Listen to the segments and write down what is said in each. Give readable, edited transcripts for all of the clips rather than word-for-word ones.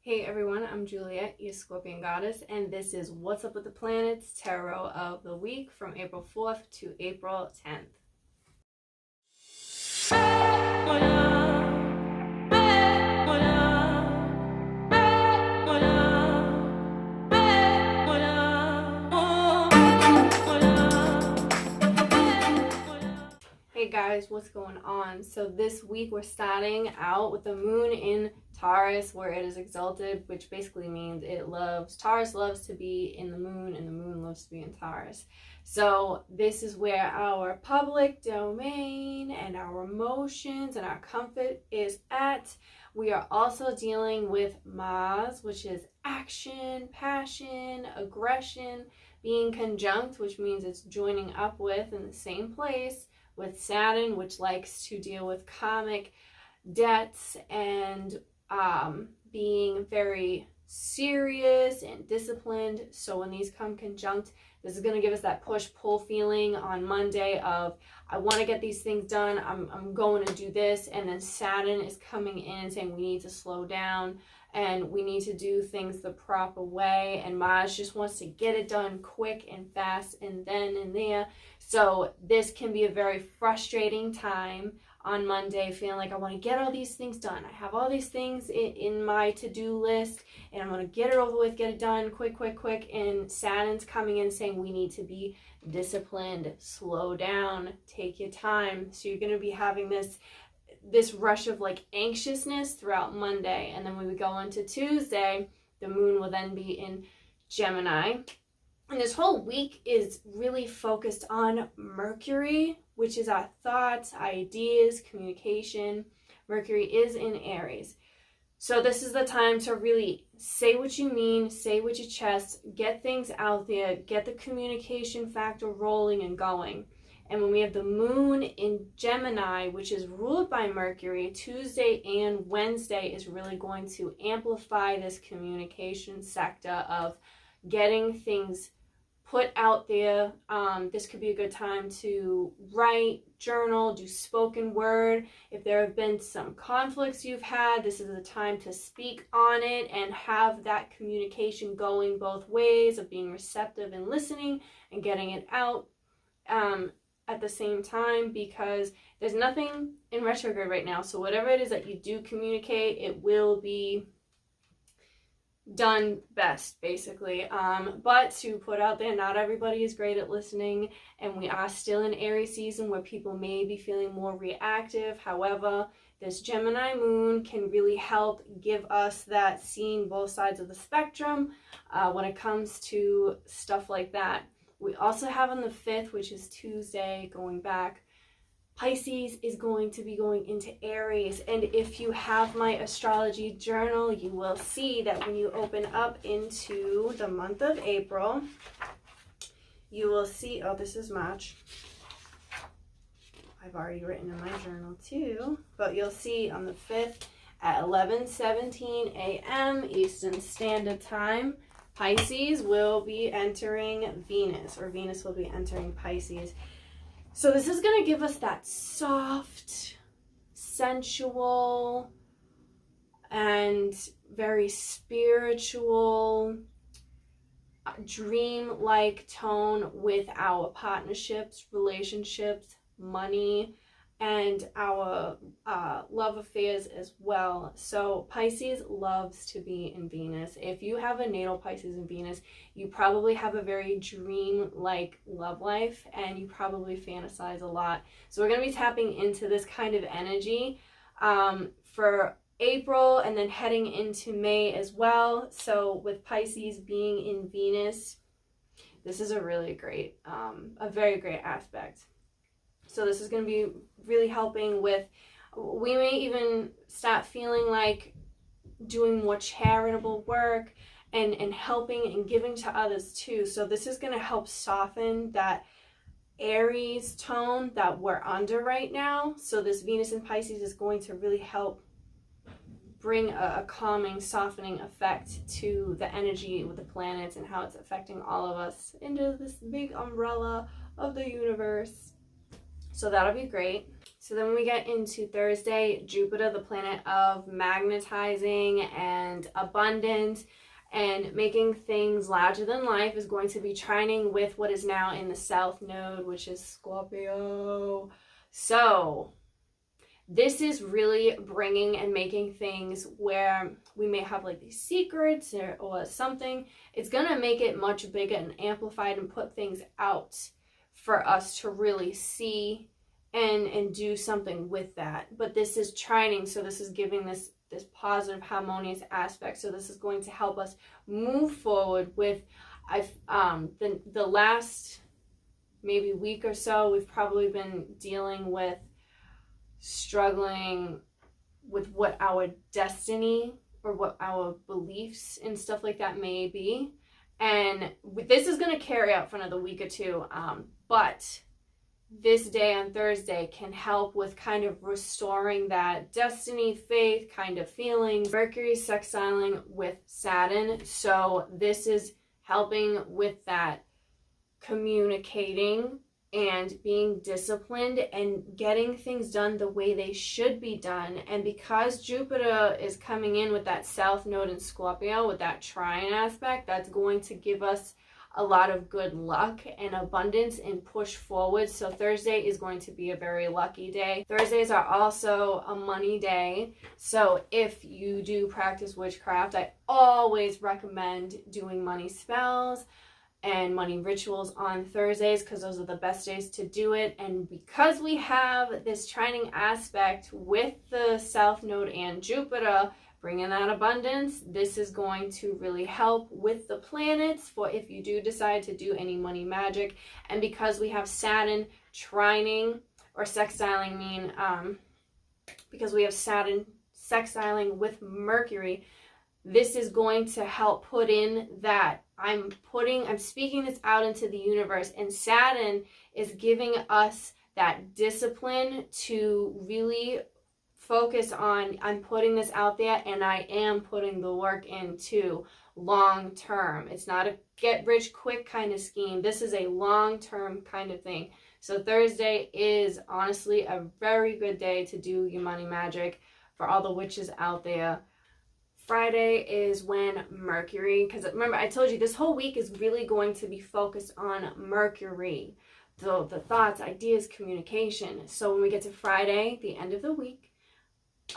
Hey everyone, I'm Juliette, your Scorpion goddess, and this is What's Up with the Planets Tarot of the week from April 4th to April 10th. Hey guys, what's going on? So this week we're starting out with the moon in Taurus, where it is exalted, which basically means Taurus loves to be in the moon and the moon loves to be in Taurus. So this is where our public domain and our emotions and our comfort is at. We are also dealing with Mars, which is action, passion, aggression, being conjunct, which means it's joining up with in the same place, with Saturn, which likes to deal with karmic debts and being very serious and disciplined. So when these come conjunct, this is going to give us that push-pull feeling on Monday of, I want to get these things done, I'm going to do this, and then Saturn is coming in and saying we need to slow down and we need to do things the proper way, and Mars just wants to get it done quick and fast and then and there. So this can be a very frustrating time on Monday, feeling like I want to get all these things done. I have all these things in my to-do list and I'm going to get it over with, get it done quick, and Saturn's coming in saying we need to be disciplined, slow down, take your time. So you're going to be having this rush of like anxiousness throughout Monday, and then when we go into Tuesday, the moon will then be in Gemini. And this whole week is really focused on Mercury, which is our thoughts, ideas, communication. Mercury is in Aries. So this is the time to really say what you mean, say with your chest, get things out there, get the communication factor rolling and going. And when we have the moon in Gemini, which is ruled by Mercury, Tuesday and Wednesday is really going to amplify this communication sector of getting things put out there. This could be a good time to write, journal, do spoken word. If there have been some conflicts you've had, this is the time to speak on it and have that communication going both ways of being receptive and listening and getting it out at the same time, because there's nothing in retrograde right now. So whatever it is that you do communicate, it will be done best, basically. But to put out there, not everybody is great at listening, and we are still in Aries season where people may be feeling more reactive. However, this Gemini moon can really help give us that seeing both sides of the spectrum when it comes to stuff like that. We also have on the 5th, which is Tuesday, going back, Pisces is going to be going into Aries. And if you have my astrology journal, you will see that when you open up into the month of April, you will see, oh, this is March. I've already written in my journal too, but you'll see on the 5th at 11:17 a.m. Eastern Standard Time, Pisces will be entering Venus, or Venus will be entering Pisces. So this is going to give us that soft, sensual, and very spiritual, dream-like tone with our partnerships, relationships, money, and our love affairs as well. So Pisces loves to be in Venus. If you have a natal Pisces in Venus, you probably have a very dream-like love life, and you probably fantasize a lot. So we're going to be tapping into this kind of energy for April, and then heading into May as well. So with Pisces being in Venus, this is a really great, a very great aspect. So this is going to be really helping with, we may even start feeling like doing more charitable work and helping and giving to others too. So this is going to help soften that Aries tone that we're under right now. So this Venus in Pisces is going to really help bring a calming, softening effect to the energy with the planets and how it's affecting all of us into this big umbrella of the universe. So that'll be great. So then when we get into Thursday, Jupiter, the planet of magnetizing and abundance and making things larger than life, is going to be trining with what is now in the South Node, which is Scorpio. So this is really bringing and making things where we may have like these secrets or something. It's going to make it much bigger and amplified and put things out for us to really see and do something with that. But this is trining, so this is giving this positive, harmonious aspect. So this is going to help us move forward with, the last maybe week or so, we've probably been dealing with struggling with what our destiny or what our beliefs and stuff like that may be. And this is going to carry out for another week or two. But this day on Thursday can help with kind of restoring that destiny, faith kind of feeling. Mercury sextiling with Saturn. So this is helping with that communicating and being disciplined and getting things done the way they should be done. And because Jupiter is coming in with that South Node in Scorpio, with that trine aspect, that's going to give us a lot of good luck and abundance and push forward. So Thursday is going to be a very lucky day. Thursdays are also a money day. So if you do practice witchcraft, I always recommend doing money spells and money rituals on Thursdays, because those are the best days to do it. And because we have this trining aspect with the South Node and Jupiter bringing that abundance, this is going to really help with the planets for if you do decide to do any money magic. And because we have Saturn trining or sextiling, because we have Saturn sextiling with Mercury, this is going to help put in that I'm speaking this out into the universe, and Saturn is giving us that discipline to really focus on, I'm putting this out there and I am putting the work into long term. It's not a get rich quick kind of scheme. This is a long term kind of thing. So Thursday is honestly a very good day to do your money magic for all the witches out there. Friday is when Mercury, because remember I told you this whole week is really going to be focused on Mercury, the thoughts, ideas, communication. So when we get to Friday, the end of the week,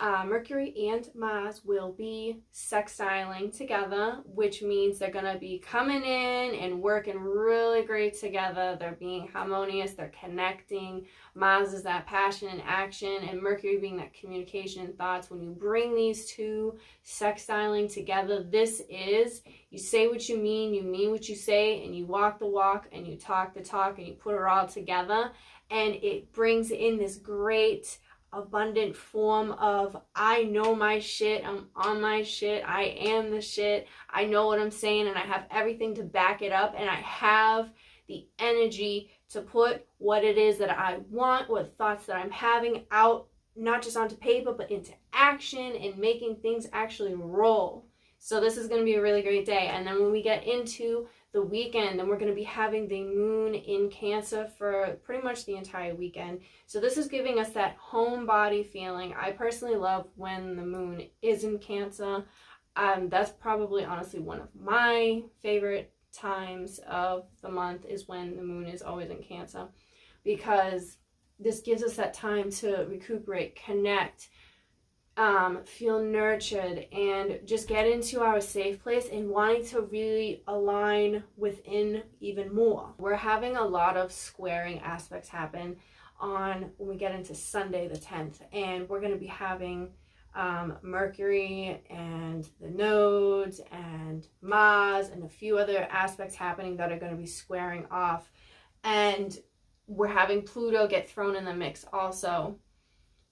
Mercury and Mars will be sextiling together, which means they're going to be coming in and working really great together. They're being harmonious, they're connecting. Mars is that passion and action, and Mercury being that communication and thoughts. When you bring these two sextiling together, this is, you say what you mean what you say, and you walk the walk, and you talk the talk, and you put it all together, and it brings in this great abundant form of, I know my shit, I'm on my shit, I am the shit, I know what I'm saying, and I have everything to back it up, and I have the energy to put what it is that I want, or thoughts that I'm having out, not just onto paper, but into action and making things actually roll. So this is going to be a really great day. And then when we get into the weekend, then we're going to be having the moon in Cancer for pretty much the entire weekend. So this is giving us that home body feeling. I personally love when the moon is in Cancer. That's probably honestly one of my favorite times of the month, is when the moon is always in Cancer, because this gives us that time to recuperate, connect, feel nurtured, and just get into our safe place and wanting to really align within even more. We're having a lot of squaring aspects happen on when we get into Sunday the 10th, and we're going to be having Mercury and the nodes and Mars and a few other aspects happening that are going to be squaring off, and we're having Pluto get thrown in the mix also.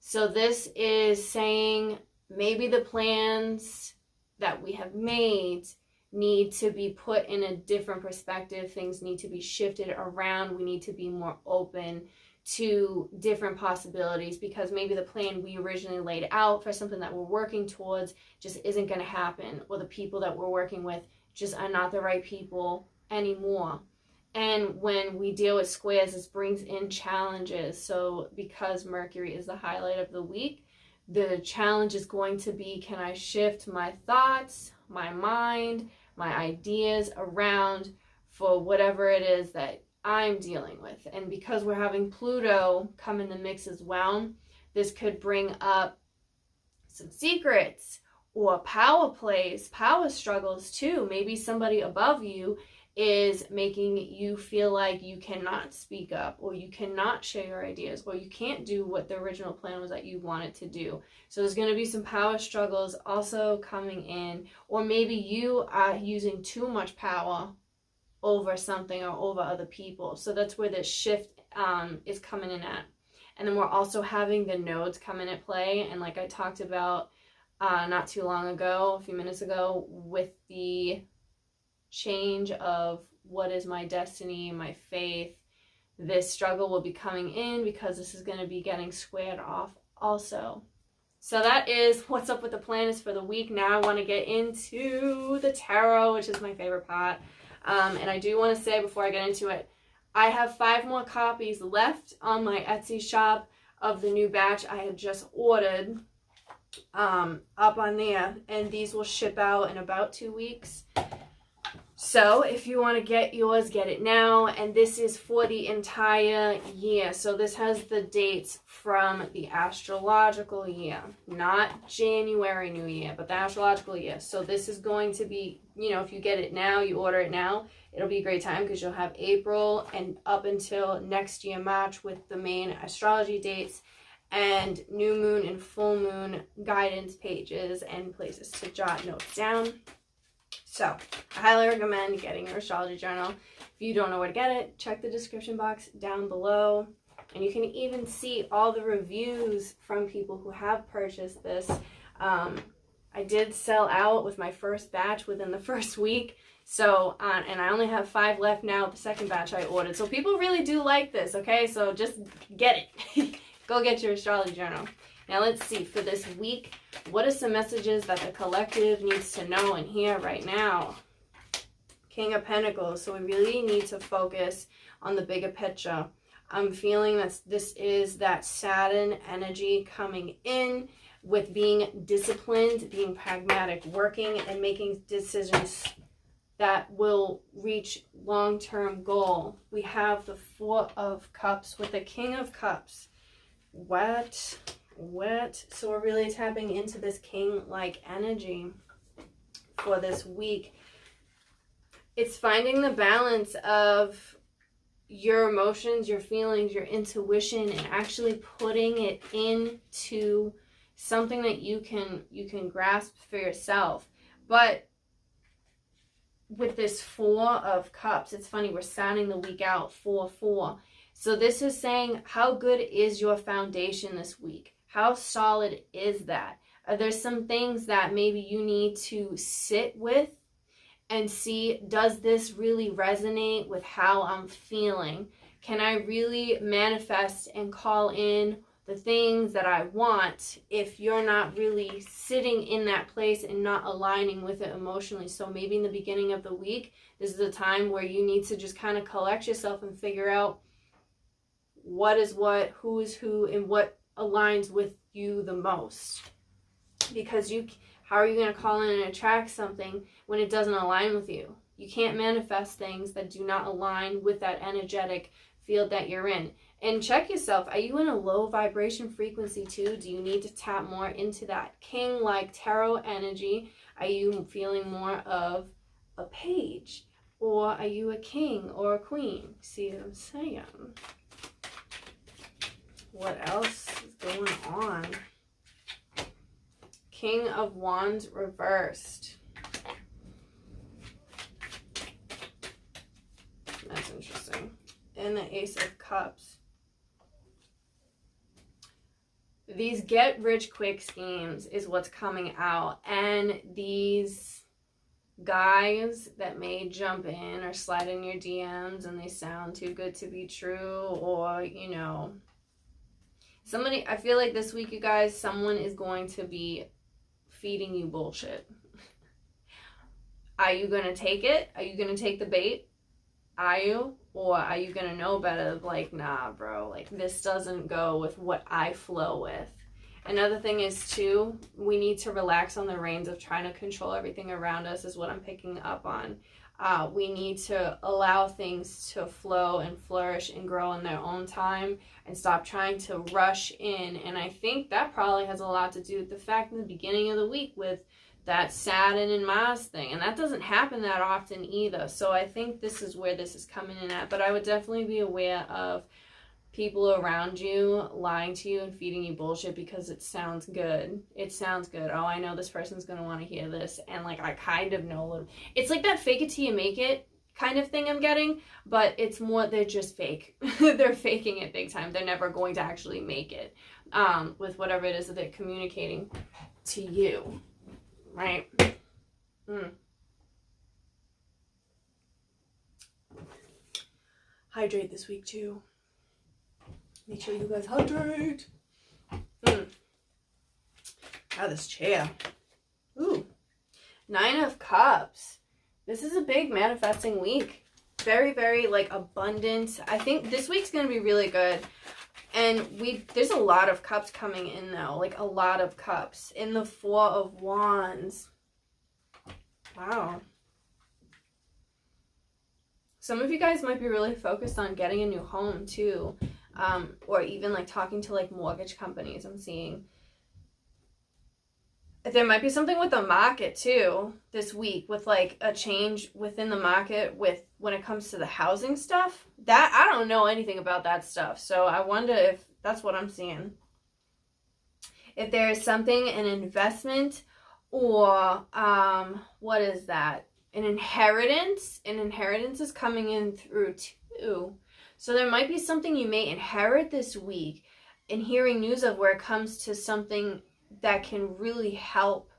So this is saying maybe the plans that we have made need to be put in a different perspective. Things need to be shifted around. We need to be more open to different possibilities, because maybe the plan we originally laid out for something that we're working towards just isn't going to happen, or the people that we're working with just are not the right people anymore. And when we deal with squares, this brings in challenges. So because Mercury is the highlight of the week, the challenge is going to be, can I shift my thoughts, my mind, my ideas around for whatever it is that I'm dealing with? And because we're having Pluto come in the mix as well, this could bring up some secrets or power plays, power struggles too. Maybe somebody above you is making you feel like you cannot speak up, or you cannot share your ideas, or you can't do what the original plan was that you wanted to do. So there's going to be some power struggles also coming in, or maybe you are using too much power over something or over other people. So that's where this shift is coming in at. And then we're also having the nodes come in at play. And like I talked about not too long ago, a few minutes ago, with the change of what is my destiny, my faith, this struggle will be coming in because this is going to be getting squared off also. So that is what's up with the planets for the week. Now I want to get into the tarot, which is my favorite part. And I do want to say before I get into it, I have 5 more copies left on my Etsy shop of the new batch I had just ordered up on there, and these will ship out in about 2 weeks. So if you want to get yours, get it now. And this is for the entire year. So this has the dates from the astrological year, not January New Year, but the astrological year. So this is going to be, you know, if you get it now, you order it now, it'll be a great time because you'll have April and up until next year, March, with the main astrology dates and new moon and full moon guidance pages and places to jot notes down. So I highly recommend getting your astrology journal. If you don't know where to get it, check the description box down below. And you can even see all the reviews from people who have purchased this. I did sell out with my first batch within the first week. So, and I only have 5 left now, the second batch I ordered. So people really do like this, okay? So just get it. Go get your astrology journal. Now let's see, for this week, what are some messages that the collective needs to know and hear right now? King of Pentacles. So we really need to focus on the bigger picture. I'm feeling that this is that Saturn energy coming in with being disciplined, being pragmatic, working and making decisions that will reach long-term goal. We have the 4 of Cups with the King of Cups. What? So we're really tapping into this king-like energy for this week. It's finding the balance of your emotions, your feelings, your intuition, and actually putting it into something that you can grasp for yourself. But with this 4 of Cups, it's funny, we're sounding the week out 4-4. So this is saying, how good is your foundation this week? How solid is that? Are there some things that maybe you need to sit with and see, does this really resonate with how I'm feeling? Can I really manifest and call in the things that I want if you're not really sitting in that place and not aligning with it emotionally? So maybe in the beginning of the week, this is a time where you need to just kind of collect yourself and figure out what is what, who is who, and what aligns with you the most. Because how are you going to call in and attract something when it doesn't align with you? You can't manifest things that do not align with that energetic field that you're in. And check yourself. Are you in a low vibration frequency too? Do you need to tap more into that king-like tarot energy? Are you feeling more of a page? Or are you a king or a queen? See what I'm saying? What else is going on? King of Wands reversed. That's interesting. And the Ace of Cups. These get-rich-quick schemes is what's coming out. And these guys that may jump in or slide in your DMs and they sound too good to be true, or, you know, somebody, I feel like this week, you guys, someone is going to be feeding you bullshit. Are you going to take it? Are you going to take the bait? Are you? Or are you gonna know better? Like, nah, bro, like this doesn't go with what I flow with. Another thing is too, we need to relax on the reins of trying to control everything around us, is what I'm picking up on. We need to allow things to flow and flourish and grow in their own time and stop trying to rush in. And I think that probably has a lot to do with the fact in the beginning of the week with that Saturn and Mars thing. And that doesn't happen that often either. So I think this is where this is coming in at. But I would definitely be aware of people around you lying to you and feeding you bullshit because it sounds good. It sounds good. Oh, I know this person's going to want to hear this. And like, I kind of know. It's like that fake it till you make it kind of thing I'm getting. But it's more, they're just fake. They're faking it big time. They're never going to actually make it with whatever it is that they're communicating to you. Right? Hydrate this week too. Make sure you guys hydrate. This chair. Ooh. 9 of Cups. This is a big manifesting week. Very, very like abundant. I think this week's going to be really good. And there's a lot of cups coming in though. Like a lot of cups. In the 4 of Wands. Wow. Some of you guys might be really focused on getting a new home too. Or even like talking to like mortgage companies, I'm seeing. There might be something with the market too this week, with like a change within the market with when it comes to the housing stuff. That I don't know anything about that stuff, so I wonder if that's what I'm seeing. If there is something, an investment, or what is that? An inheritance. An inheritance is coming in through too. So there might be something you may inherit this week, and hearing news of where it comes to something that can really help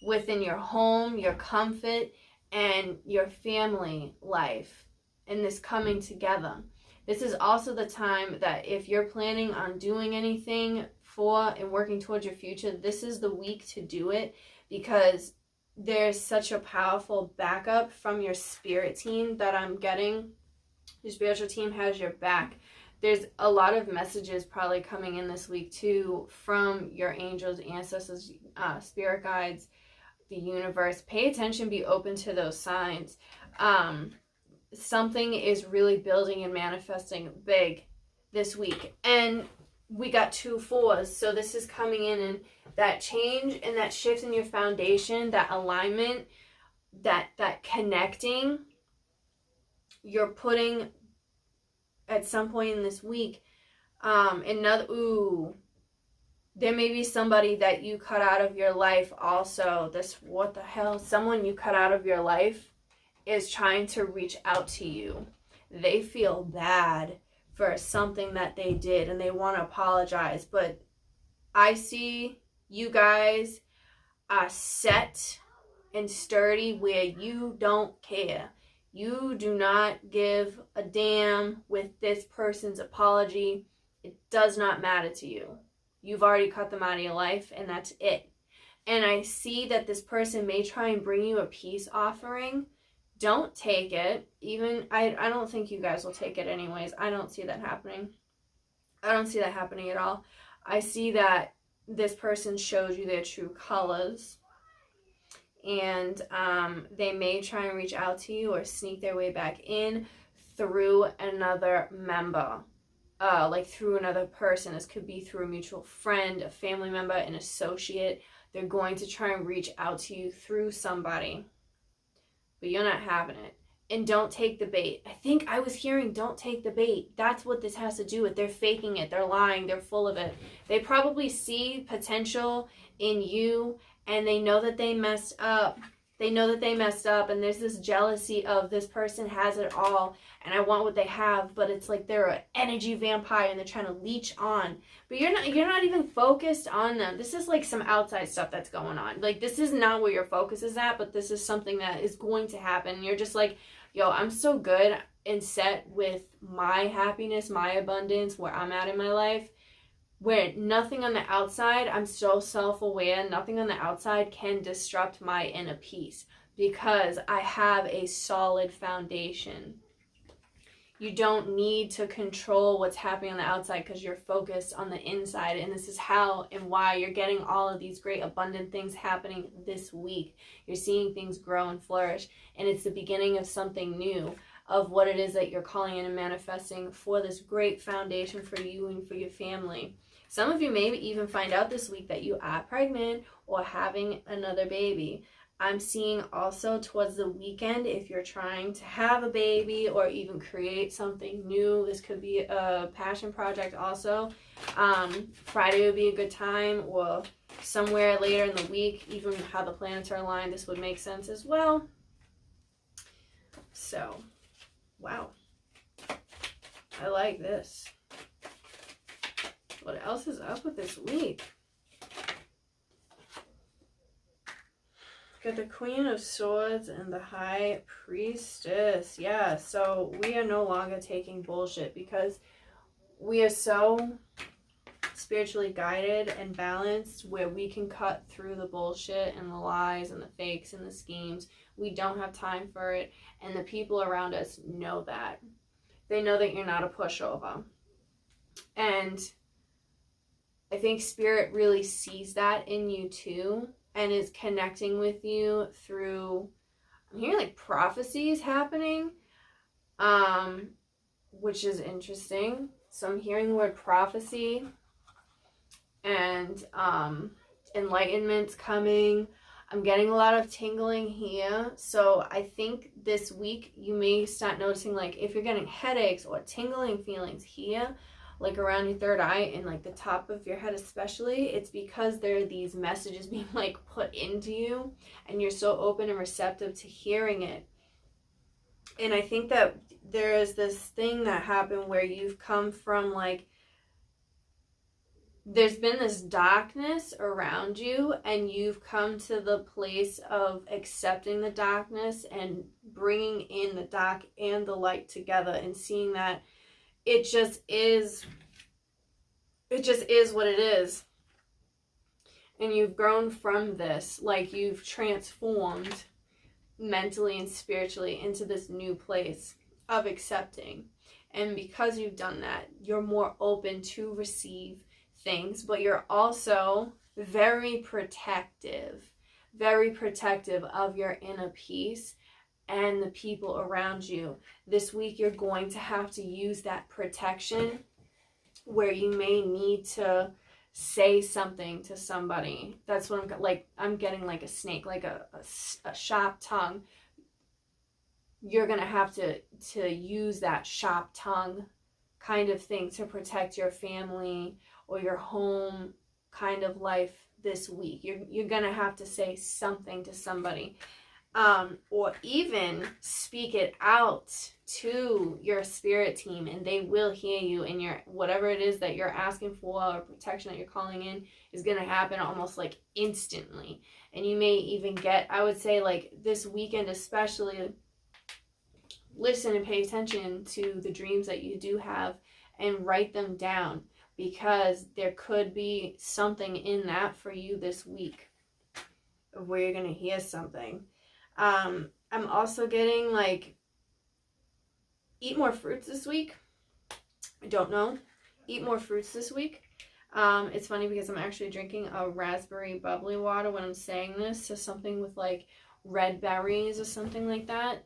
within your home, your comfort, and your family life, and this coming together. This is also the time that if you're planning on doing anything for and working towards your future, this is the week to do it, because there's such a powerful backup from your spirit team that I'm getting. Your spiritual team has your back. There's a lot of messages probably coming in this week too from your angels, ancestors, spirit guides, the universe. Pay attention, be open to those signs. Something is really building and manifesting big this week. And we got 2 4s, so this is coming in, and that change and that shift in your foundation, that alignment, that connecting, you're putting at some point in this week, there may be somebody that you cut out of your life also. What the hell? Someone you cut out of your life is trying to reach out to you. They feel bad for something that they did and they want to apologize. But I see you guys are set and sturdy where you don't care. You do not give a damn with this person's apology. It does not matter to you. You've already cut them out of your life, and that's it. And I see that this person may try and bring you a peace offering. Don't take it. Even, I don't think you guys will take it anyways. I don't see that happening. I don't see that happening at all. I see that this person shows you their true colors. And they may try and reach out to you or sneak their way back in through another member, like through another person. This could be through a mutual friend, a family member, an associate. They're going to try and reach out to you through somebody, but you're not having it. And don't take the bait. I think I was hearing don't take the bait. That's what this has to do with. They're faking it. They're lying. They're full of it. They probably see potential in you, and they know that they messed up. They know that they messed up, and there's this jealousy of this person has it all, and I want what they have, but it's like they're an energy vampire, and they're trying to leech on. But you're not even focused on them. This is like some outside stuff that's going on. Like, this is not where your focus is at, but this is something that is going to happen. And you're just like, yo, I'm so good and set with my happiness, my abundance, where I'm at in my life, where nothing on the outside, I'm so self-aware, nothing on the outside can disrupt my inner peace, because I have a solid foundation. You don't need to control what's happening on the outside because you're focused on the inside. And this is how and why you're getting all of these great abundant things happening this week. You're seeing things grow and flourish. And it's the beginning of something new, of what it is that you're calling in and manifesting for this great foundation for you and for your family. Some of you may even find out this week that you are pregnant or having another baby. I'm seeing also towards the weekend, if you're trying to have a baby or even create something new, this could be a passion project also. Friday would be a good time, or somewhere later in the week, even how the planets are aligned, this would make sense as well. So, wow. I like this. What else is up with this week? Got the Queen of Swords and the High Priestess. Yeah, so we are no longer taking bullshit because we are so spiritually guided and balanced where we can cut through the bullshit and the lies and the fakes and the schemes. We don't have time for it, and the people around us know that. They know that you're not a pushover. And I think Spirit really sees that in you too, and is connecting with you through, I'm hearing like prophecies happening, which is interesting. So I'm hearing the word prophecy and enlightenment's coming. I'm getting a lot of tingling here. So I think this week you may start noticing, like, if you're getting headaches or tingling feelings here, like around your third eye and like the top of your head especially, it's because there are these messages being like put into you and you're so open and receptive to hearing it. And I think that there is this thing that happened where you've come from, like, there's been this darkness around you, and you've come to the place of accepting the darkness and bringing in the dark and the light together and seeing that it just is what it is. And you've grown from this, like you've transformed mentally and spiritually into this new place of accepting. And because you've done that, you're more open to receive things, but you're also very protective of your inner peace and the people around you. This week you're going to have to use that protection where you may need to say something to somebody. That's what I'm getting, like a snake, like a sharp tongue. You're gonna have to use that sharp tongue kind of thing to protect your family or your home kind of life this week. You're gonna have to say something to somebody, or even speak it out to your spirit team, and they will hear you, and your whatever it is that you're asking for or protection that you're calling in is gonna happen almost like instantly. And you may even get, I would say, like this weekend especially, listen and pay attention to the dreams that you do have and write them down, because there could be something in that for you this week of where you're going to hear something. I'm also getting, like, eat more fruits this week. I don't know. Eat more fruits this week. It's funny because I'm actually drinking a raspberry bubbly water when I'm saying this, so something with like red berries or something like that.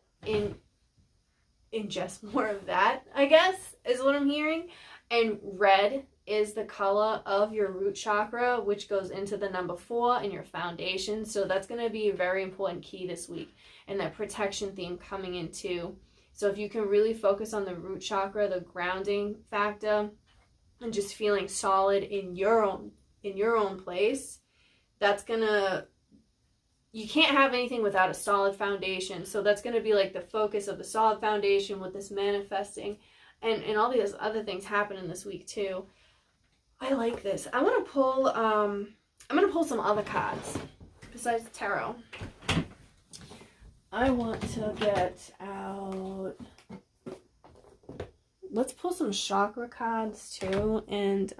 Ingest more of that, I guess, is what I'm hearing. And red is the color of your root chakra, which goes into the number 4 in your foundation. So that's going to be a very important key this week, and that protection theme coming in too. So if you can really focus on the root chakra, the grounding factor, and just feeling solid in your own place, that's gonna, you can't have anything without a solid foundation. So that's going to be like the focus of the solid foundation with this manifesting, and all these other things happening this week too. I like this. I want to pull, I'm going to pull some other cards besides tarot. I want to get out, let's pull some chakra cards too. And,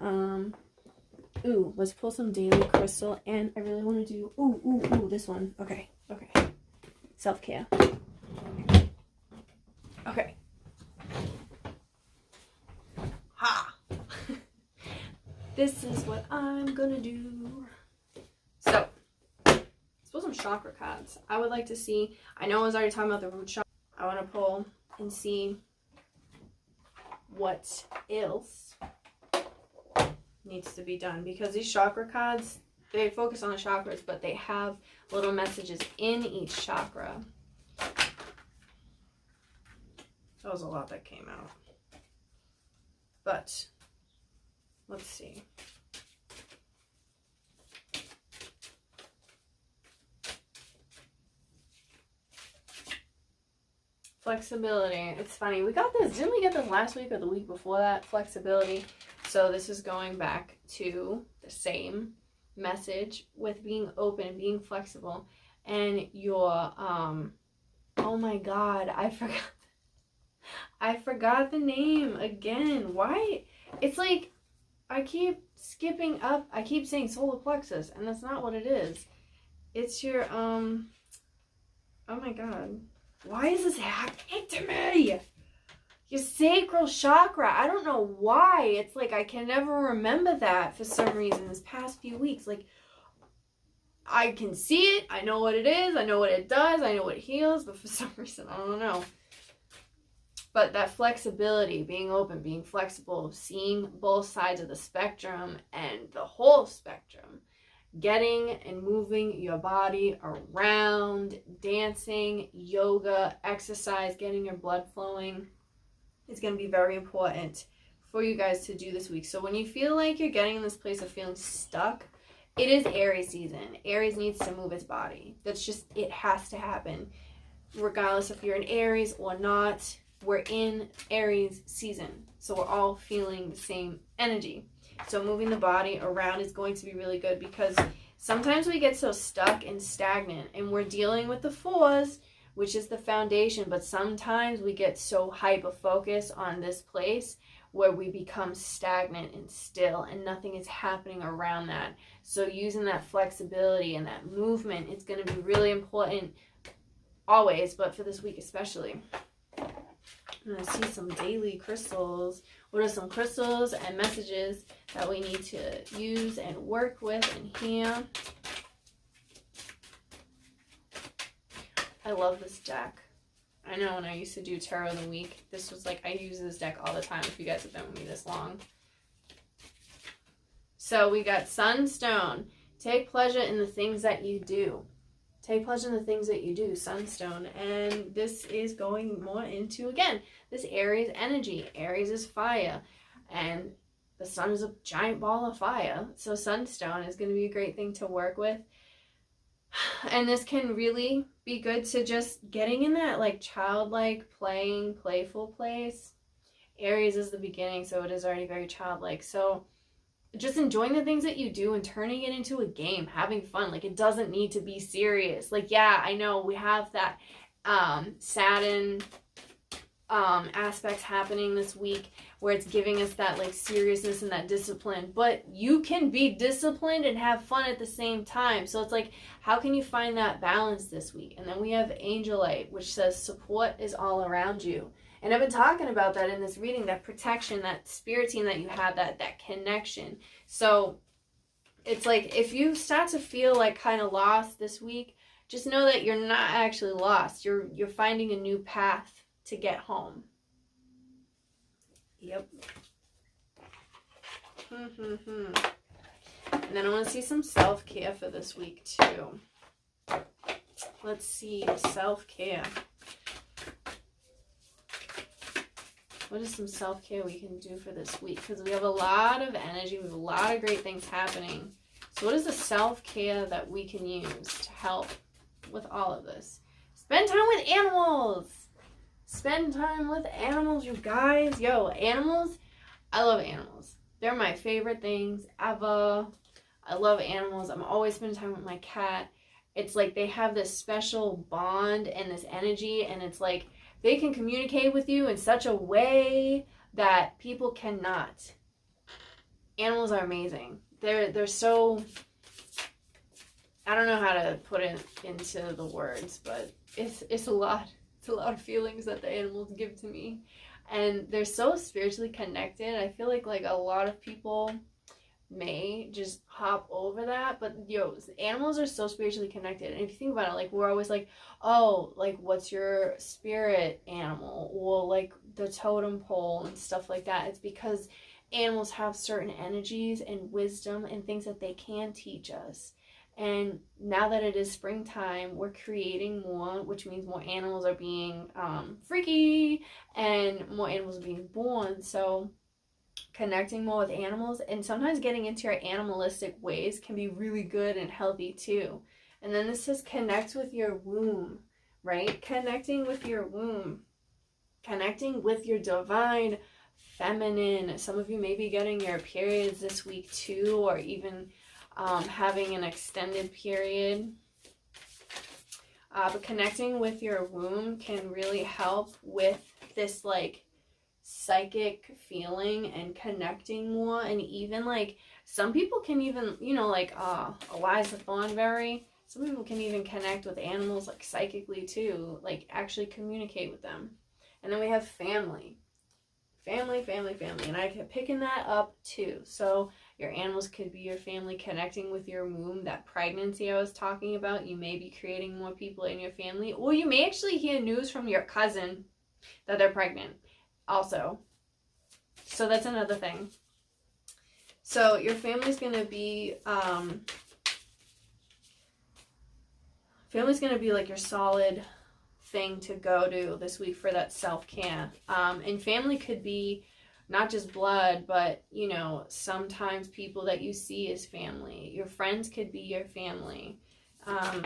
let's pull some daily crystal. And I really want to do, this one. Okay. Self-care. Okay. this is what I'm gonna do. So, let's pull some chakra cards. I would like to see, I know I was already talking about the root chakra. I want to pull and see what else needs to be done, because these chakra cards, they focus on the chakras, but they have little messages in each chakra. That was a lot that came out. But let's see. Flexibility. It's funny. We got this. Didn't we get this last week or the week before that? Flexibility. So this is going back to the same message with being open and being flexible. And your oh my god, I forgot the name again. Why? It's like I keep skipping up. I keep saying solar plexus, and that's not what it is. It's your oh my god. Why is this happening to me? Your sacral chakra. I don't know why. It's like I can never remember that for some reason this past few weeks. Like, I can see it. I know what it is. I know what it does. I know what it heals. But for some reason, I don't know. But that flexibility, being open, being flexible, seeing both sides of the spectrum and the whole spectrum. Getting and moving your body around, dancing, yoga, exercise, getting your blood flowing is going to be very important for you guys to do this week. So when you feel like you're getting in this place of feeling stuck, it is Aries season. Aries needs to move its body. That's just, it has to happen. Regardless if you're in Aries or not, we're in Aries season. So we're all feeling the same energy. So moving the body around is going to be really good, because sometimes we get so stuck and stagnant and we're dealing with the fours, which is the foundation, but sometimes we get so hyper-focused on this place where we become stagnant and still and nothing is happening around that. So using that flexibility and that movement, it's going to be really important always, but for this week especially. I'm going to see some daily crystals. What are some crystals and messages that we need to use and work with in here? I love this deck. I know when I used to do Tarot of the Week, this was like, I use this deck all the time if you guys have been with me this long. So we got Sunstone. Take pleasure in the things that you do. Take pleasure in the things that you do, Sunstone. And this is going more into, again, this Aries energy. Aries is fire. And the sun is a giant ball of fire. So Sunstone is going to be a great thing to work with. And this can really be good to just getting in that like childlike, playing, playful place. Aries is the beginning, so it is already very childlike. So just enjoying the things that you do and turning it into a game, having fun. Like, it doesn't need to be serious. Like, yeah, I know we have that Saturn aspects happening this week where it's giving us that like seriousness and that discipline, but you can be disciplined and have fun at the same time. So it's like, how can you find that balance this week? And then we have Angelite, which says support is all around you. And I've been talking about that in this reading, that protection, that spirit team that you have, that connection. So it's like, if you start to feel like kind of lost this week, just know that you're not actually lost. You're finding a new path to get home. Yep. And then I want to see some self-care for this week too. Let's see, self-care. What is some self-care we can do for this week? Because we have a lot of energy. We have a lot of great things happening. So what is the self-care that we can use to help with all of this? Spend time with animals. Spend time with animals, you guys. Yo, animals. I love animals. They're my favorite things ever. I love animals. I'm always spending time with my cat. It's like they have this special bond and this energy, and it's like they can communicate with you in such a way that people cannot. Animals are amazing. They're so, I don't know how to put it into the words, but it's a lot. It's a lot of feelings that the animals give to me. And they're so spiritually connected. I feel like a lot of people may just hop over that. But animals are so spiritually connected, and if you think about it, like, we're always like, oh, like, what's your spirit animal, or like the totem pole and stuff like that. It's because animals have certain energies and wisdom and things that they can teach us. And now that it is springtime, we're creating more, which means more animals are being freaky, and more animals are being born. So connecting more with animals, and sometimes getting into your animalistic ways, can be really good and healthy too. And then this says connect with your womb, right? Connecting with your womb, connecting with your divine feminine. Some of you may be getting your periods this week too, or even having an extended period. But connecting with your womb can really help with this like psychic feeling and connecting more. And even like some people can even, you know, like Eliza Thornberry, some people can even connect with animals like psychically too, like actually communicate with them. And then we have family. Family, and I kept picking that up too. So your animals could be your family, connecting with your womb, that pregnancy I was talking about. You may be creating more people in your family, or you may actually hear news from your cousin that they're pregnant also. So that's another thing. So your family's going to be like your solid thing to go to this week for that self-care. And family could be not just blood, but, you know, sometimes people that you see as family. Your friends could be your family.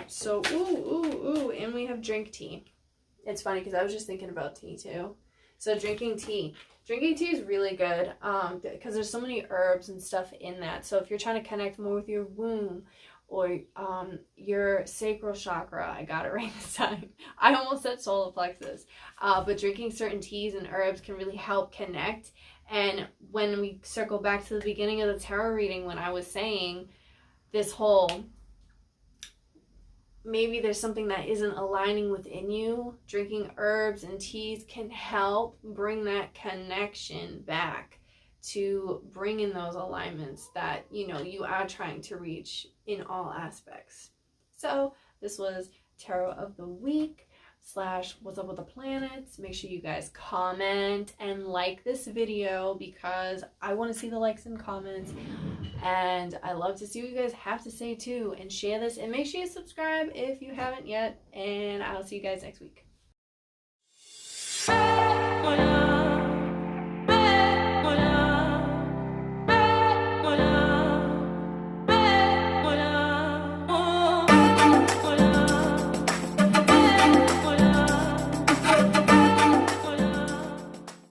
So, and we have drink tea. It's funny because I was just thinking about tea too. So drinking tea is really good because there's so many herbs and stuff in that. So if you're trying to connect more with your womb, or your sacral chakra, I got it right this time. I almost said solar plexus. But drinking certain teas and herbs can really help connect. And when we circle back to the beginning of the tarot reading, when I was saying this whole, maybe there's something that isn't aligning within you, drinking herbs and teas can help bring that connection back, to bring in those alignments that, you know, you are trying to reach in all aspects. So this was Tarot of the Week / What's Up with the Planets. Make sure you guys comment and like this video, because I want to see the likes and comments, and I love to see what you guys have to say too. And share this, and make sure you subscribe if you haven't yet, and I'll see you guys next week.